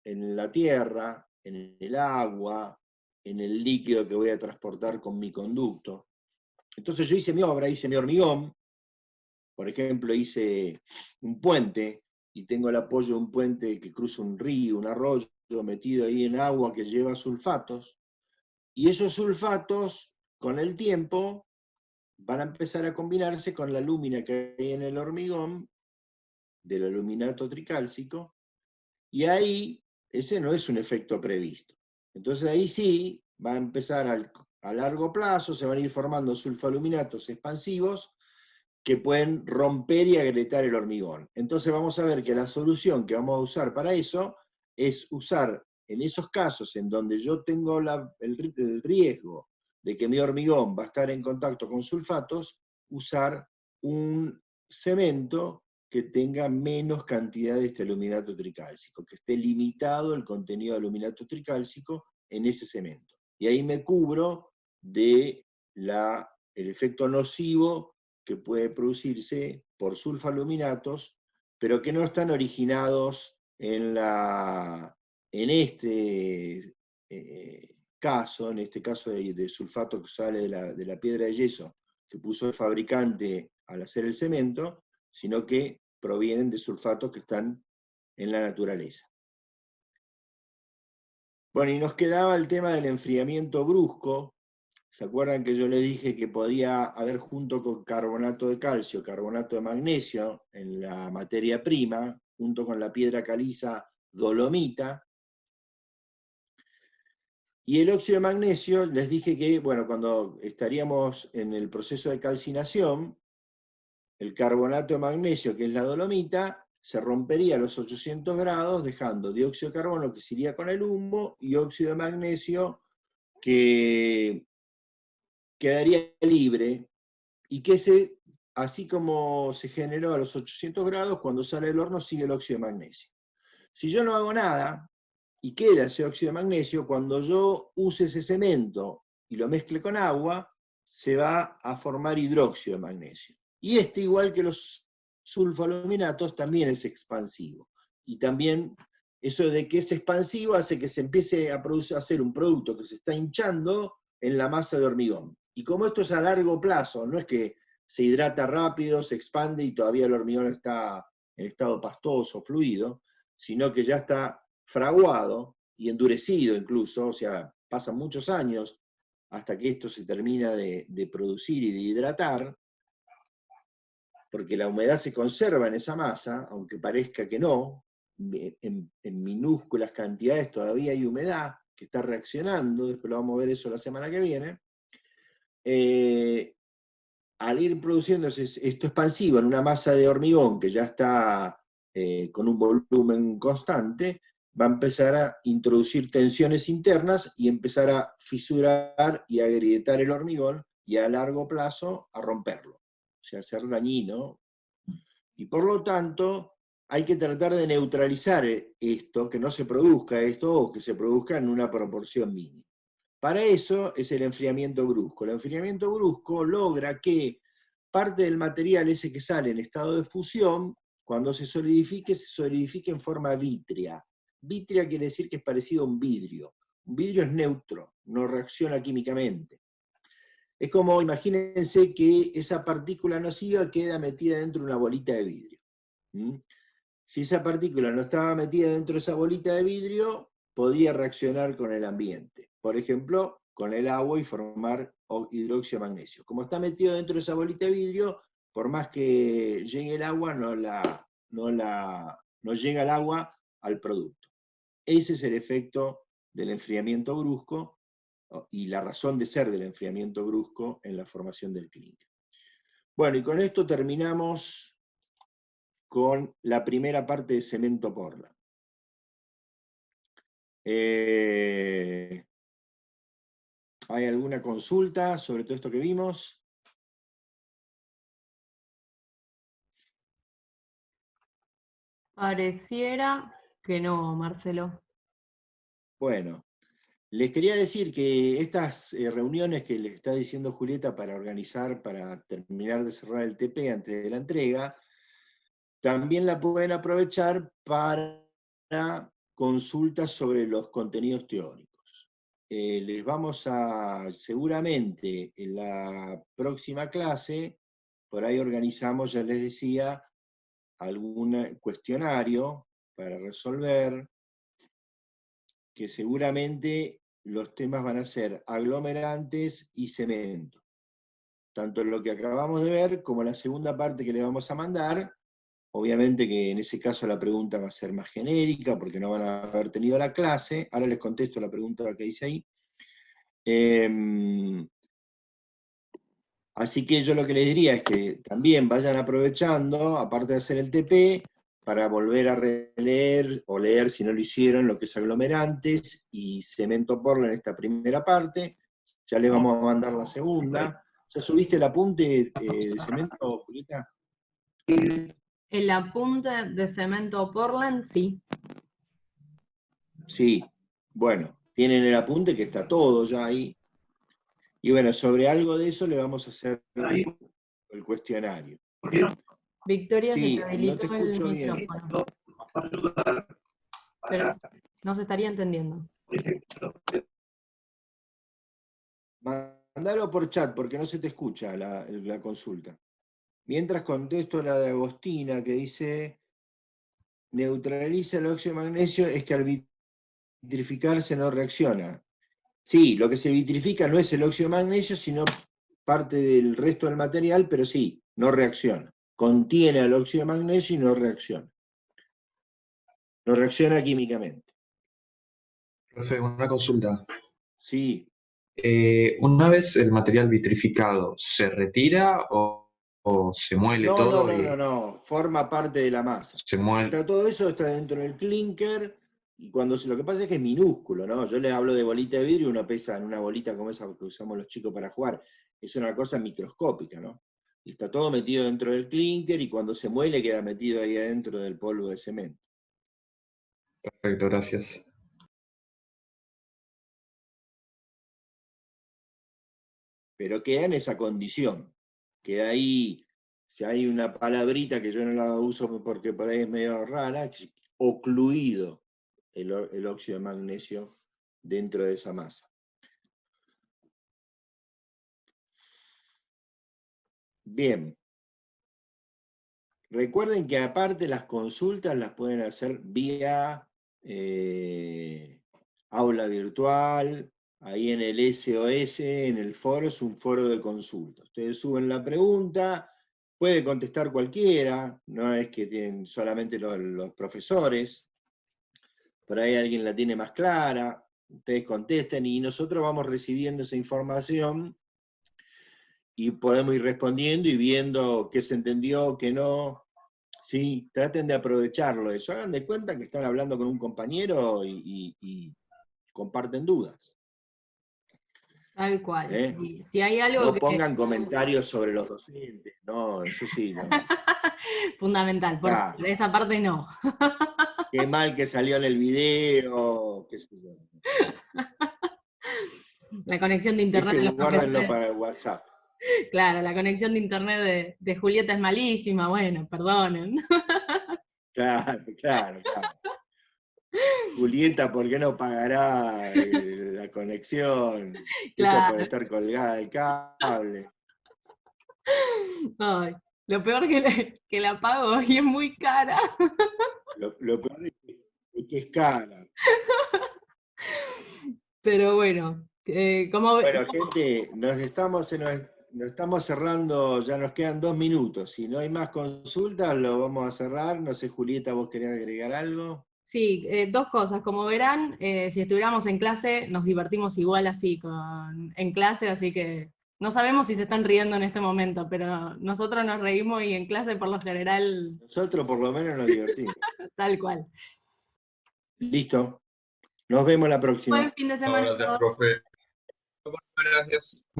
en la tierra, en el agua, en el líquido que voy a transportar con mi conducto. Entonces yo hice mi obra, hice mi hormigón, por ejemplo, hice un puente y tengo el apoyo de un puente que cruza un río, un arroyo metido ahí en agua que lleva sulfatos, y esos sulfatos con el tiempo van a empezar a combinarse con la lúmina que hay en el hormigón del aluminato tricálcico, y ahí ese no es un efecto previsto. Entonces ahí sí va a empezar a largo plazo, se van a ir formando sulfaluminatos expansivos que pueden romper y agrietar el hormigón. Entonces vamos a ver que la solución que vamos a usar para eso es usar, en esos casos en donde yo tengo el riesgo de que mi hormigón va a estar en contacto con sulfatos, usar un cemento que tenga menos cantidad de este aluminato tricálcico, que esté limitado el contenido de aluminato tricálcico en ese cemento. Y ahí me cubro de el efecto nocivo que puede producirse por sulfaluminatos, pero que no están originados en este caso de sulfato que sale de la piedra de yeso que puso el fabricante al hacer el cemento, sino que provienen de sulfatos que están en la naturaleza. Bueno, y nos quedaba el tema del enfriamiento brusco. ¿Se acuerdan que yo les dije que podía haber junto con carbonato de calcio, carbonato de magnesio en la materia prima, junto con la piedra caliza dolomita? Y el óxido de magnesio, les dije que, bueno, cuando estaríamos en el proceso de calcinación, el carbonato de magnesio, que es la dolomita, se rompería a los 800 grados, dejando dióxido de carbono que se iría con el humo y óxido de magnesio que quedaría libre y que así como se generó a los 800 grados, cuando sale del horno sigue el óxido de magnesio. Si yo no hago nada y queda ese óxido de magnesio, cuando yo use ese cemento y lo mezcle con agua, se va a formar hidróxido de magnesio. Y igual que los sulfaluminatos, también es expansivo. Y también eso de que es expansivo hace que se empiece a hacer un producto que se está hinchando en la masa de hormigón. Y como esto es a largo plazo, no es que se hidrata rápido, se expande y todavía el hormigón está en estado pastoso, fluido, sino que ya está fraguado y endurecido incluso, o sea, pasan muchos años hasta que esto se termina de producir y de hidratar, porque la humedad se conserva en esa masa, aunque parezca que no, en minúsculas cantidades todavía hay humedad que está reaccionando, después lo vamos a ver eso la semana que viene. Al ir produciéndose esto expansivo en una masa de hormigón que ya está con un volumen constante, va a empezar a introducir tensiones internas y empezar a fisurar y agrietar el hormigón y a largo plazo a romperlo, o sea, ser dañino. Y por lo tanto, hay que tratar de neutralizar esto, que no se produzca esto o que se produzca en una proporción mínima. Para eso es el enfriamiento brusco. El enfriamiento brusco logra que parte del material ese que sale en estado de fusión, cuando se solidifique en forma vítrea. Vítrea quiere decir que es parecido a un vidrio. Un vidrio es neutro, no reacciona químicamente. Es como, imagínense que esa partícula nociva queda metida dentro de una bolita de vidrio. Si esa partícula no estaba metida dentro de esa bolita de vidrio, podría reaccionar con el ambiente. Por ejemplo, con el agua y formar hidróxido de magnesio. Como está metido dentro de esa bolita de vidrio, por más que llegue el agua, no llega el agua al producto. Ese es el efecto del enfriamiento brusco y la razón de ser del enfriamiento brusco en la formación del clínico. Bueno, y con esto terminamos con la primera parte de Cemento Portland. ¿Hay alguna consulta sobre todo esto que vimos? Pareciera que no, Marcelo. Bueno, les quería decir que estas reuniones que les está diciendo Julieta para organizar, para terminar de cerrar el TP antes de la entrega, también la pueden aprovechar para consultas sobre los contenidos teóricos. Les vamos a, seguramente en la próxima clase, por ahí organizamos, ya les decía, algún cuestionario para resolver, que seguramente los temas van a ser aglomerantes y cemento. Tanto lo que acabamos de ver como la segunda parte que le vamos a mandar. Obviamente que en ese caso la pregunta va a ser más genérica, porque no van a haber tenido la clase. Ahora les contesto la pregunta que hice ahí. Así que yo lo que les diría es que también vayan aprovechando, aparte de hacer el TP, para volver a releer o leer, si no lo hicieron, lo que es aglomerantes y cemento Portland en esta primera parte. Ya les vamos a mandar la segunda. ¿Ya subiste el apunte de cemento, Julieta? El apunte de cemento Portland, sí. Sí. Bueno, tienen el apunte que está todo ya ahí. Y bueno, sobre algo de eso le vamos a hacer el cuestionario. Victoria, se Sí, te no te habilitó el escucho bien. micrófono. Pero no se estaría entendiendo. Mandalo por chat porque no se te escucha la consulta. Mientras contesto la de Agostina que dice, neutraliza el óxido de magnesio, es que al vitrificarse no reacciona. Sí, lo que se vitrifica no es el óxido de magnesio, sino parte del resto del material, pero sí, no reacciona. Contiene el óxido de magnesio y no reacciona. No reacciona químicamente. Profe, una consulta. Sí. Una vez el material vitrificado, ¿se retira o se muele todo? No, forma parte de la masa. Se muele. Todo eso está dentro del clinker, y lo que pasa es que es minúsculo, ¿no? Yo les hablo de bolita de vidrio y uno pesa en una bolita como esa que usamos los chicos para jugar. Es una cosa microscópica, ¿no? Y está todo metido dentro del clinker y cuando se muele queda metido ahí adentro del polvo de cemento. Perfecto, gracias. Pero queda en esa condición. Queda ahí, si hay una palabrita que yo no la uso porque por ahí es medio rara, que es ocluido el óxido de magnesio dentro de esa masa. Bien. Recuerden que aparte las consultas las pueden hacer vía aula virtual, ahí en el SOS, en el foro, es un foro de consulta. Ustedes suben la pregunta, puede contestar cualquiera, no es que tienen solamente los profesores, por ahí alguien la tiene más clara, ustedes contesten y nosotros vamos recibiendo esa información y podemos ir respondiendo y viendo qué se entendió, qué no. Sí, traten de aprovecharlo eso. Hagan de cuenta que están hablando con un compañero y comparten dudas. Tal cual. Si hay algo no que... pongan comentarios sobre los docentes. No, eso sí. No. Fundamental, por Claro. esa parte no. Qué mal que salió en el video, qué sé yo. La conexión de internet de los guárdenlo profesores. para WhatsApp. Claro, la conexión de internet de Julieta es malísima, bueno, perdonen. Claro. Julieta, ¿por qué no pagará la conexión? Ella Claro. puede estar colgada del cable. Ay, lo peor que la pago y es muy cara. Lo peor es que es cara. Pero bueno, como... Bueno, gente, nos estamos cerrando, ya nos quedan 2 minutos. Si no hay más consultas, lo vamos a cerrar. No sé, Julieta, ¿vos querés agregar algo? Sí, dos cosas. Como verán, si estuviéramos en clase, nos divertimos igual así en clase, así que no sabemos si se están riendo en este momento, pero nosotros nos reímos y en clase por lo general... Nosotros por lo menos nos divertimos. Tal cual. Listo. Nos vemos la próxima. Buen fin de semana. Gracias, profe. Gracias.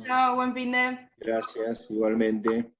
Chao, buen fin de. Gracias, igualmente.